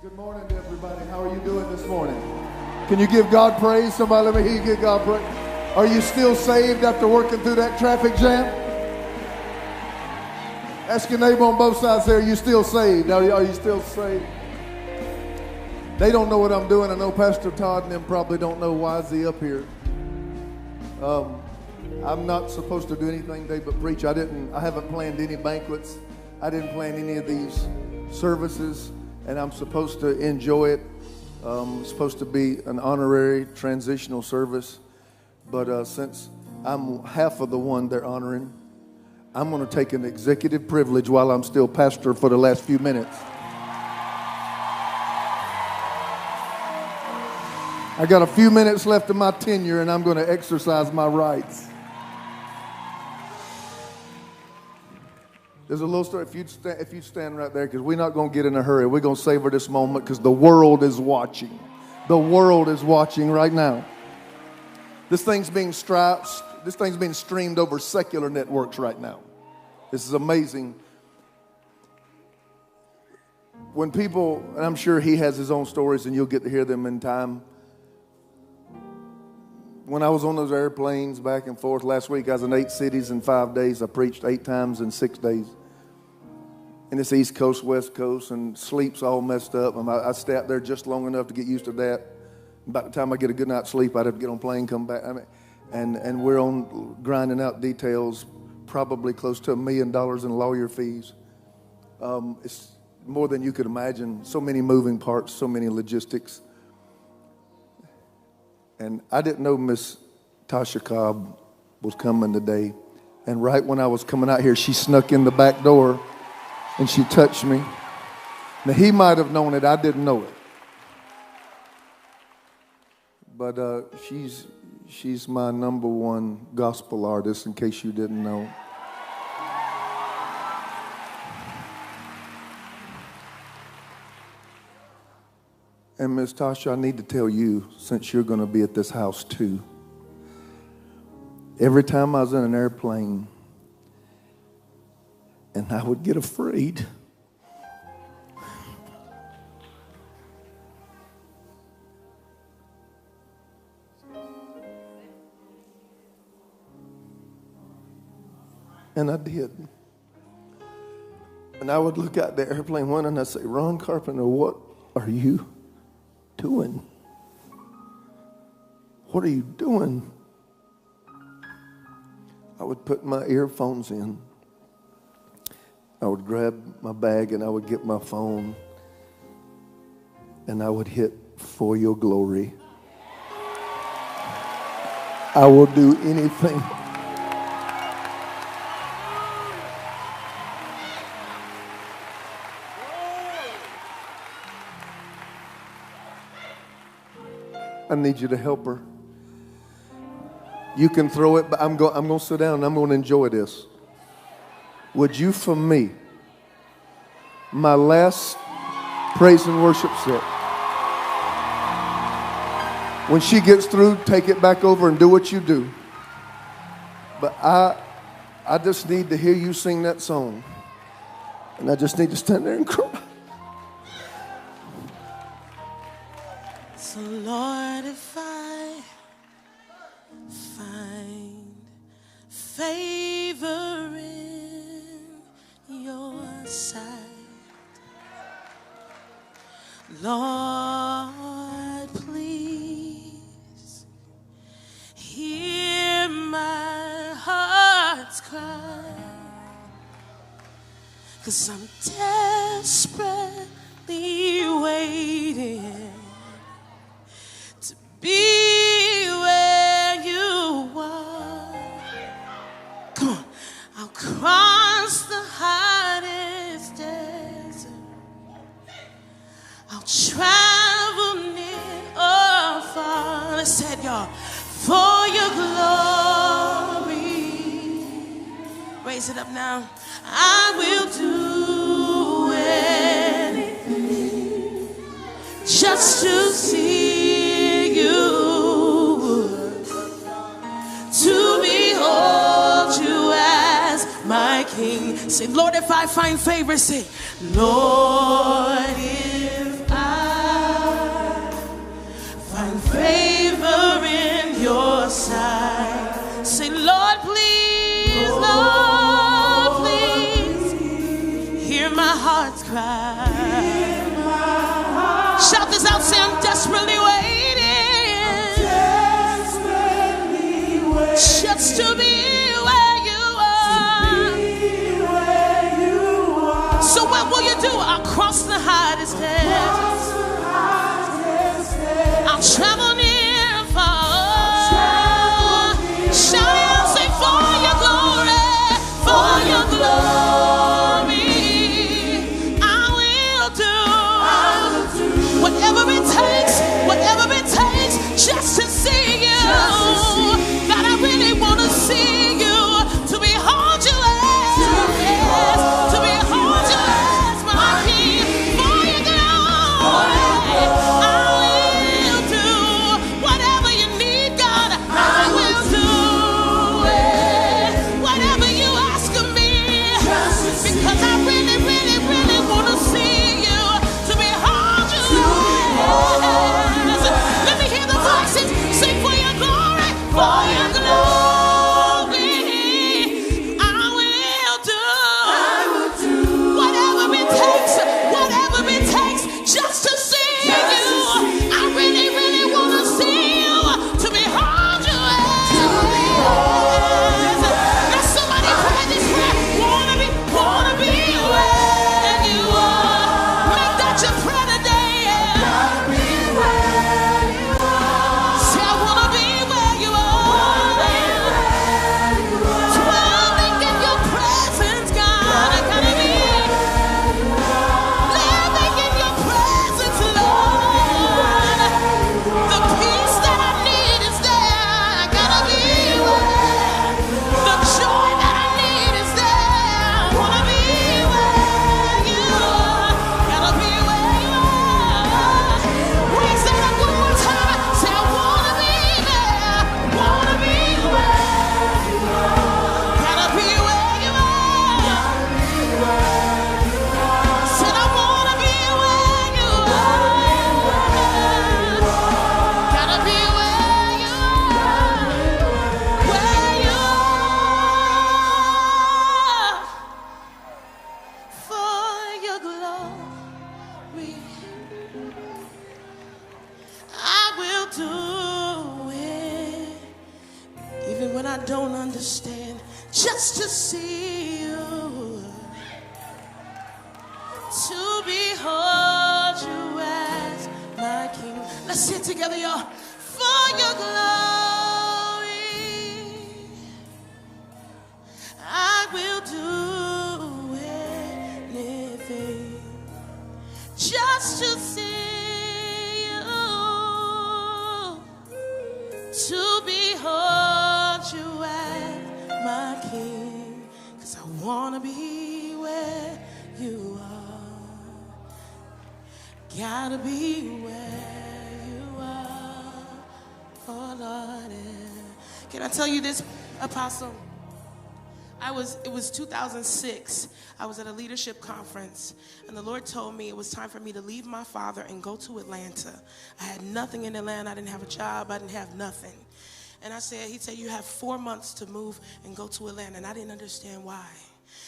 Good morning to everybody. How are you doing this morning? Can you give God praise? Somebody let me hear you give God praise. Are you still saved after working through that traffic jam? Ask your neighbor on both sides there, are you still saved? Are you still saved? They don't know what I'm doing. I know Pastor Todd and them probably don't know why is he up here. I'm not supposed to do anything today but preach. I haven't planned any banquets. I didn't plan any of these services, and I'm supposed to enjoy it. It's supposed to be an honorary transitional service, but since I'm half of the one they're honoring, I'm going to take an executive privilege while I'm still pastor for the last few minutes. I got a few minutes left of my tenure, and I'm going to exercise my rights. There's a little story. If you stand right there, because we're not going to get in a hurry. We're going to savor this moment because the world is watching. The world is watching right now. This thing's being streamed over secular networks right now. This is amazing. When people, and I'm sure he has his own stories, and you'll get to hear them in time. When I was on those airplanes back and forth last week, I was in 8 cities in 5 days. I preached 8 times in 6 days. And it's East Coast, West Coast, and sleep's all messed up. I stay out there just long enough to get used to that. By the time I get a good night's sleep, I'd have to get on a plane, come back. And we're on grinding out details, probably close to $1 million in lawyer fees. It's more than you could imagine. So many moving parts, so many logistics. And I didn't know Miss Tasha Cobbs was coming today. And right when I was coming out here, she snuck in the back door and she touched me. Now, he might have known it. I didn't know it. But she's my #1 gospel artist, in case you didn't know. And Miss Tasha, I need to tell you, since you're going to be at this house too, every time I was in an airplane and I would get afraid, and I did. And I would look out the airplane window and I'd say, Ron Carpenter, what are you doing? What are you doing? I would put my earphones in. I would grab my bag and I would get my phone and I would hit For Your Glory. I will do anything. I need you to help her. You can throw it, but I'm going to sit down and I'm going to enjoy this. Would you, for me, my last praise and worship set, when she gets through, take it back over and do what you do. But I just need to hear you sing that song. And I just need to stand there and cry. So Lord, if I find favor in your sight, Lord, please hear my heart's cry, 'cause I'm desperately waiting to be where you are. Come on. I'll cross the hottest desert. I'll travel near or far. Let's say it, y'all. For your glory. Raise it up now. I will do anything just to see you, to behold you as my King. Say, Lord, if I find favor, say, Lord, if I Shout this out, say I'm desperately waiting. Just to be where you are. So what will you do? I'll cross the hardest desert. I'll travel near and far. Shout it out, say for your glory, for your glory. I will do whatever it takes just to see you. God, I really want to see you, to behold you as, to behold you as my King. For your glory, I will do whatever you need, God. I will do it, whatever you ask of me, because I really, really, really want to see you, to behold you as. Let me hear the voices sing for your glory, for your glory. I will do whatever it takes just to see you. I really, really want to see you, to behold you as. Now somebody pray this prayer. Wanna be where you are. Make that your prayer today. Say I wanna be where you are. Dwelling in your presence, God. I gotta be living in your presence, Lord. The peace that I need is there. I gotta be where. The joy that I need is there. I wanna be where you are. Gotta be where you are. Raise that up one more time. Say I wanna be there. Wanna be where you are. Gotta be where you are. Said I wanna be where you are. Gotta be where you are. Where you are. For your glory, I will do it, even when I don't understand, just to see you, to behold you as my King. Let's sit together, y'all. For your glory, I will do anything just to see you, to behold you as my King. 'Cause I wanna be where you are. Gotta be where you are. Oh Lord. Can I tell you this, Apostle? It was 2006. I was at a leadership conference, and the Lord told me it was time for me to leave my father and go to Atlanta. I had nothing in Atlanta. I didn't have a job. I didn't have nothing. And he said, you have 4 months to move and go to Atlanta. And I didn't understand why.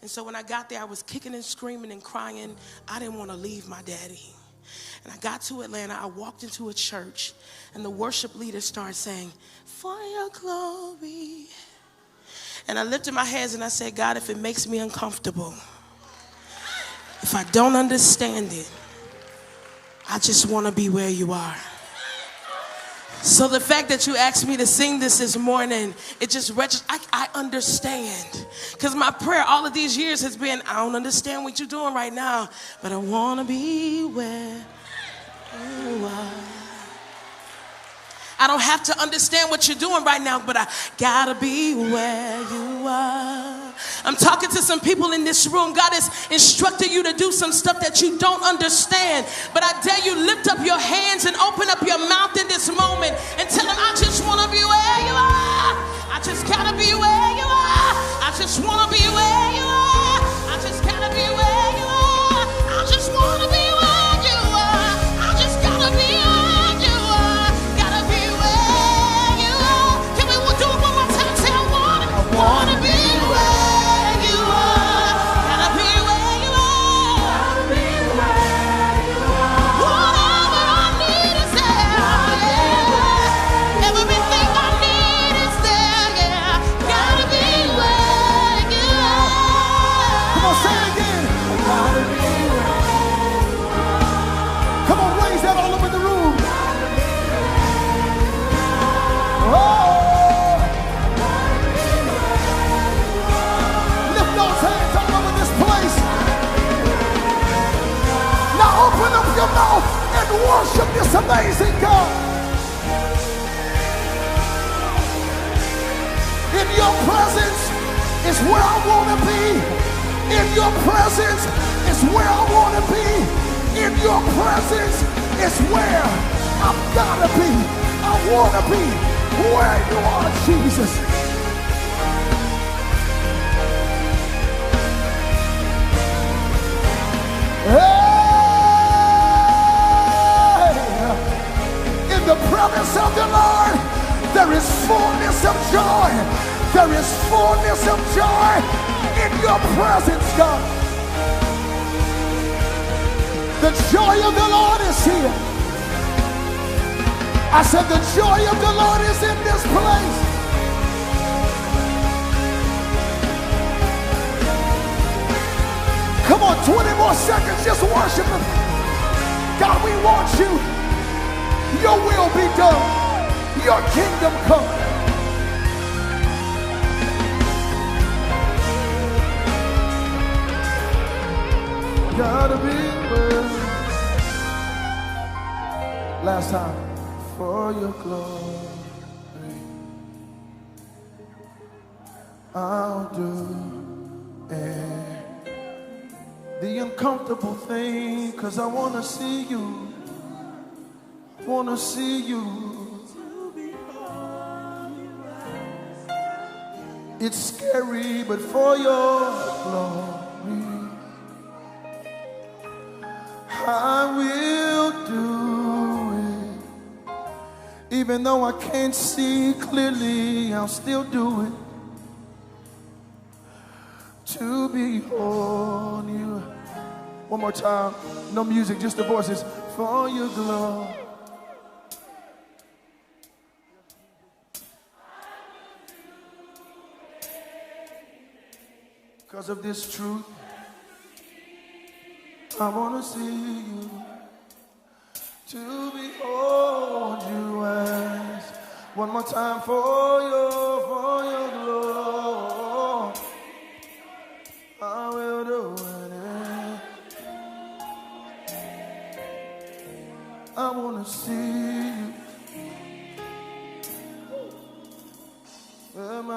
And so when I got there, I was kicking and screaming and crying. I didn't want to leave my daddy. And I got to Atlanta. I walked into a church, and the worship leader started saying, for your glory. And I lifted my hands and I said, God, if it makes me uncomfortable, if I don't understand it, I just want to be where you are. So the fact that you asked me to sing this morning, it just registers. I understand. Because my prayer all of these years has been, I don't understand what you're doing right now, but I want to be where you are. I don't have to understand what you're doing right now, but I gotta be where you are. I'm talking to some people in this room. God has instructed you to do some stuff that you don't understand, but I dare you lift up your hands and open up your mouth in this moment and tell him, I just want to be where you are. I just gotta be where you are. I just want to be where you are. I just gotta be where you are. I just want to be where you are. I just gotta be where you are. Wanna be where you are, gotta be where you are, gotta be where your mouth and worship this amazing God. In your presence is where I want to be. In your presence is where I want to be. In your presence is where I've got to be. I want to be where you are, Jesus. Hey! In the presence of the Lord, there is fullness of joy. There is fullness of joy in your presence, God. The joy of the Lord is here. I said the joy of the Lord is in this place. Come on, 20 more seconds, just worship Him. God, we want you. Your will be done. Your kingdom come. Gotta be worth. Last time. For your glory, I'll do it. The uncomfortable thing, 'cause I wanna see you. Wanna see you. It's scary, but for your glory, I will do it. Even though I can't see clearly, I'll still do it. To behold you. One more time. No music, just the voices. For your glory. Because of this truth, I want to see you. To behold you as. One more time. For your glory, I will do it. I want to see you. Am I